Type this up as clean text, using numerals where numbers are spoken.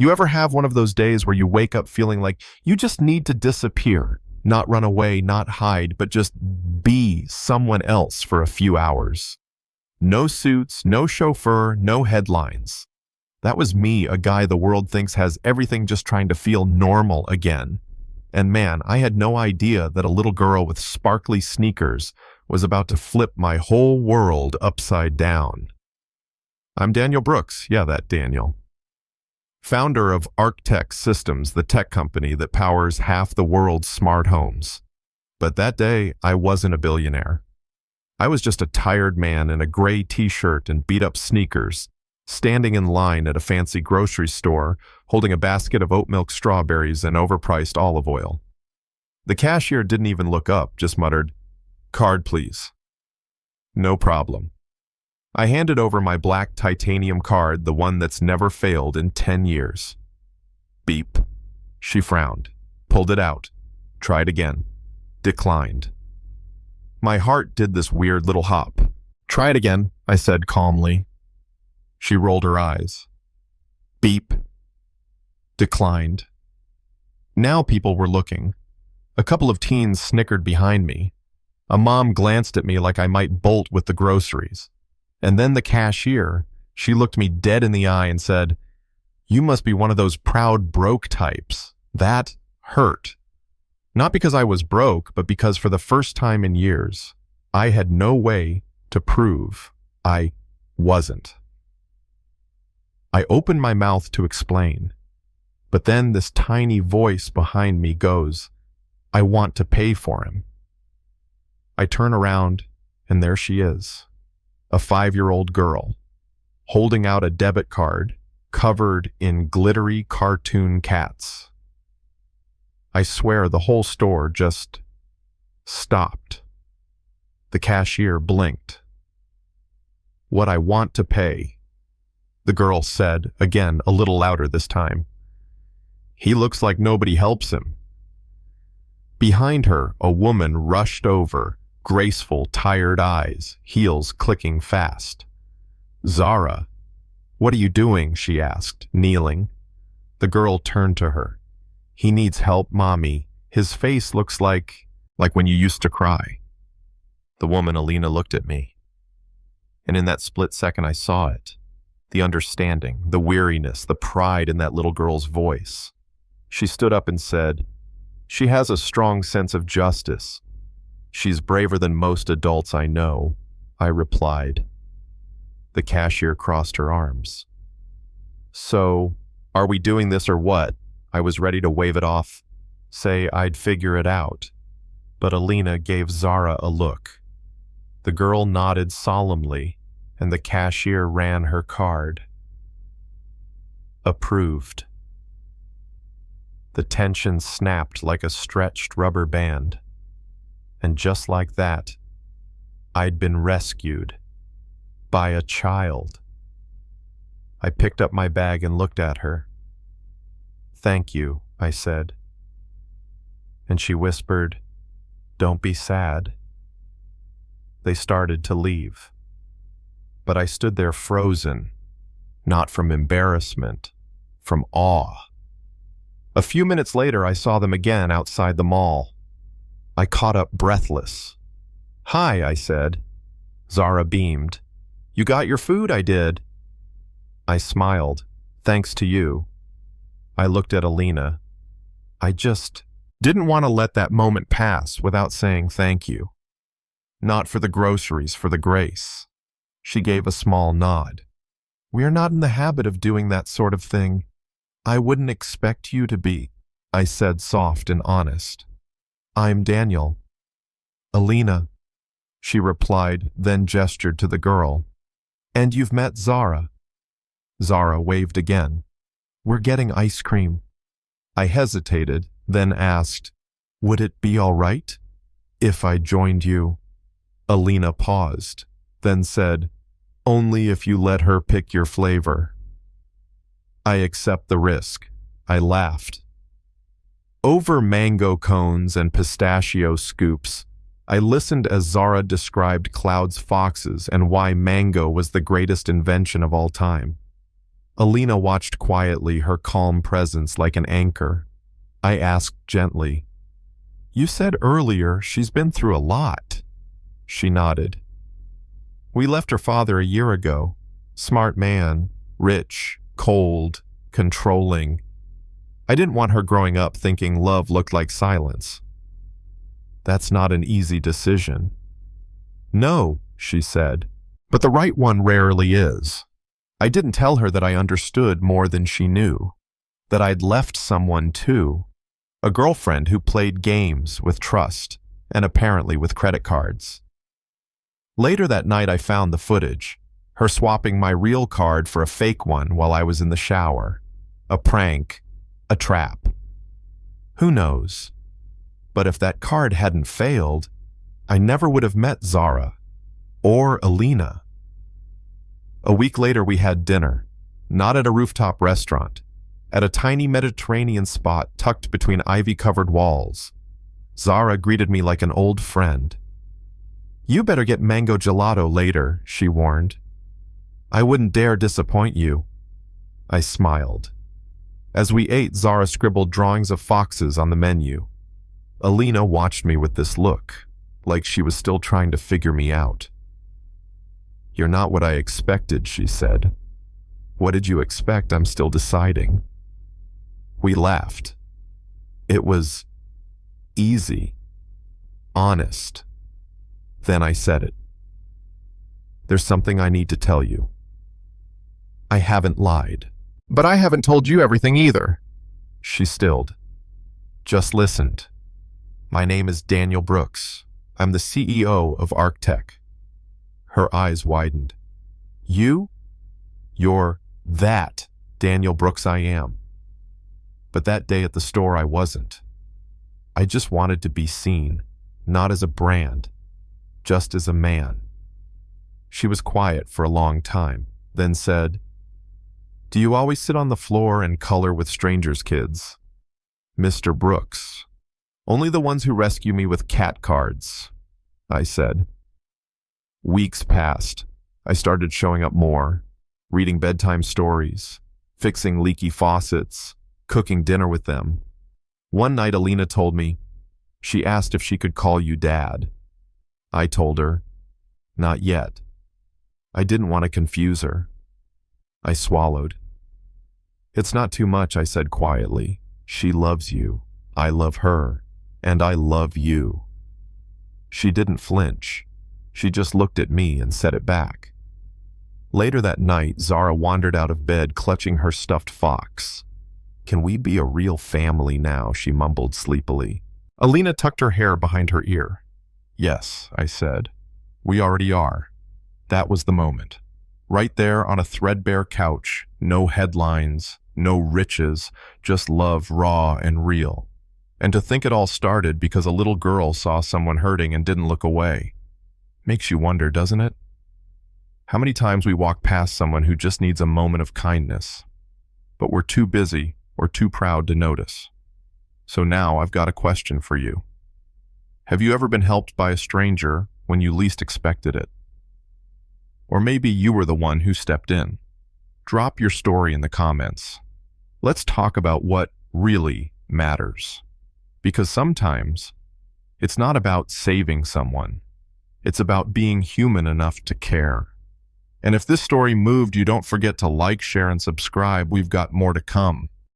You ever have one of those days where you wake up feeling like you just need to disappear, not run away, not hide, but just be someone else for a few hours? No suits, no chauffeur, no headlines. That was me, a guy the world thinks has everything, just trying to feel normal again. And man, I had no idea that a little girl with sparkly sneakers was about to flip my whole world upside down. I'm Daniel Brooks, yeah, that Daniel. Founder of Architect Systems, the tech company that powers half the world's smart homes. But that day, I wasn't a billionaire. I was just a tired man in a gray t-shirt and beat-up sneakers, standing in line at a fancy grocery store, holding a basket of oat milk strawberries and overpriced olive oil. The cashier didn't even look up, just muttered, "Card, please." No problem. I handed over my black titanium card, the one that's never failed in 10 years. Beep. She frowned, pulled it out, tried again, declined. My heart did this weird little hop. "Try it again," I said calmly. She rolled her eyes. Beep. Declined. Now people were looking. A couple of teens snickered behind me. A mom glanced at me like I might bolt with the groceries. And then the cashier, she looked me dead in the eye and said, "You must be one of those proud broke types." That hurt. Not because I was broke, but because for the first time in years, I had no way to prove I wasn't. I opened my mouth to explain, but then this tiny voice behind me goes, "I want to pay for him." I turn around, and there she is, a 5-year-old girl, holding out a debit card covered in glittery cartoon cats. I swear the whole store just stopped. The cashier blinked. "What I want to pay," the girl said, again a little louder this time. "He looks like nobody helps him." Behind her, a woman rushed over, graceful, tired eyes, heels clicking fast. "Zara, what are you doing?" she asked, kneeling. The girl turned to her. "He needs help, Mommy. His face looks like when you used to cry." The woman, Alina, looked at me. And in that split second I saw it. The understanding, the weariness, the pride in that little girl's voice. She stood up and said, "She has a strong sense of justice. She's braver than most adults I know," I replied. The cashier crossed her arms. "So, are we doing this or what?" I was ready to wave it off, say I'd figure it out. But Alina gave Zara a look. The girl nodded solemnly, and the cashier ran her card. Approved. The tension snapped like a stretched rubber band. And just like that, I'd been rescued by a child. I picked up my bag and looked at her. "Thank you," I said. And she whispered, "Don't be sad." They started to leave. But I stood there frozen, not from embarrassment, from awe. A few minutes later, I saw them again outside the mall. I caught up breathless. "Hi," I said. Zara beamed. "You got your food?" I did. I smiled. "Thanks to you." I looked at Alina. I just didn't want to let that moment pass without saying thank you. Not for the groceries, for the grace. She gave a small nod. "We are not in the habit of doing that sort of thing. I wouldn't expect you to be," I said, soft and honest. "I'm Daniel." "Alina," she replied, then gestured to the girl. "And you've met Zara." Zara waved again. "We're getting ice cream." I hesitated, then asked, "Would it be all right if I joined you?" Alina paused, then said, "Only if you let her pick your flavor." "I accept the risk." I laughed. Over mango cones and pistachio scoops, I listened as Zara described Cloud's foxes and why mango was the greatest invention of all time. Alina watched quietly, her calm presence like an anchor. I asked gently, "You said earlier she's been through a lot." She nodded. "We left her father a year ago. Smart man, rich, cold, controlling. I didn't want her growing up thinking love looked like silence." "That's not an easy decision." "No," she said, "but the right one rarely is." I didn't tell her that I understood more than she knew, that I'd left someone too, a girlfriend who played games with trust and apparently with credit cards. Later that night I found the footage, her swapping my real card for a fake one while I was in the shower. A prank, a trap. Who knows? But if that card hadn't failed, I never would have met Zara or Alina. A week later we had dinner, not at a rooftop restaurant, at a tiny Mediterranean spot tucked between ivy-covered walls. Zara greeted me like an old friend. "You better get mango gelato later," she warned. "I wouldn't dare disappoint you." I smiled. As we ate, Zara scribbled drawings of foxes on the menu. Alina watched me with this look, like she was still trying to figure me out. "You're not what I expected," she said. "What did you expect? I'm still deciding." We laughed. It was easy, honest. Then I said it. "There's something I need to tell you." "I haven't lied." "But I haven't told you everything either." She stilled. "Just listened. My name is Daniel Brooks. I'm the CEO of ArcTech." Her eyes widened. "You? You're that Daniel Brooks I am." But that day at the store I wasn't. I just wanted to be seen, not as a brand, just as a man. She was quiet for a long time, then said, "Do you always sit on the floor and color with strangers' kids?" "Mr. Brooks. Only the ones who rescue me with cat cards," I said. Weeks passed. I started showing up more, reading bedtime stories, fixing leaky faucets, cooking dinner with them. One night Alina told me, she asked if she could call you Dad. I told her, "Not yet." I didn't want to confuse her. I swallowed. "It's not too much," I said quietly. "She loves you. I love her. And I love you." She didn't flinch. She just looked at me and said it back. Later that night, Zara wandered out of bed clutching her stuffed fox. "Can we be a real family now?" she mumbled sleepily. Alina tucked her hair behind her ear. "Yes," I said. "We already are." That was the moment. Right there on a threadbare couch, no headlines, no riches, just love raw and real. And to think it all started because a little girl saw someone hurting and didn't look away. Makes you wonder, doesn't it? How many times we walk past someone who just needs a moment of kindness, but we're too busy or too proud to notice. So now I've got a question for you. Have you ever been helped by a stranger when you least expected it? Or maybe you were the one who stepped in. Drop your story in the comments. Let's talk about what really matters. Because sometimes it's not about saving someone. It's about being human enough to care. And if this story moved you, don't forget to like, share, and subscribe. We've got more to come.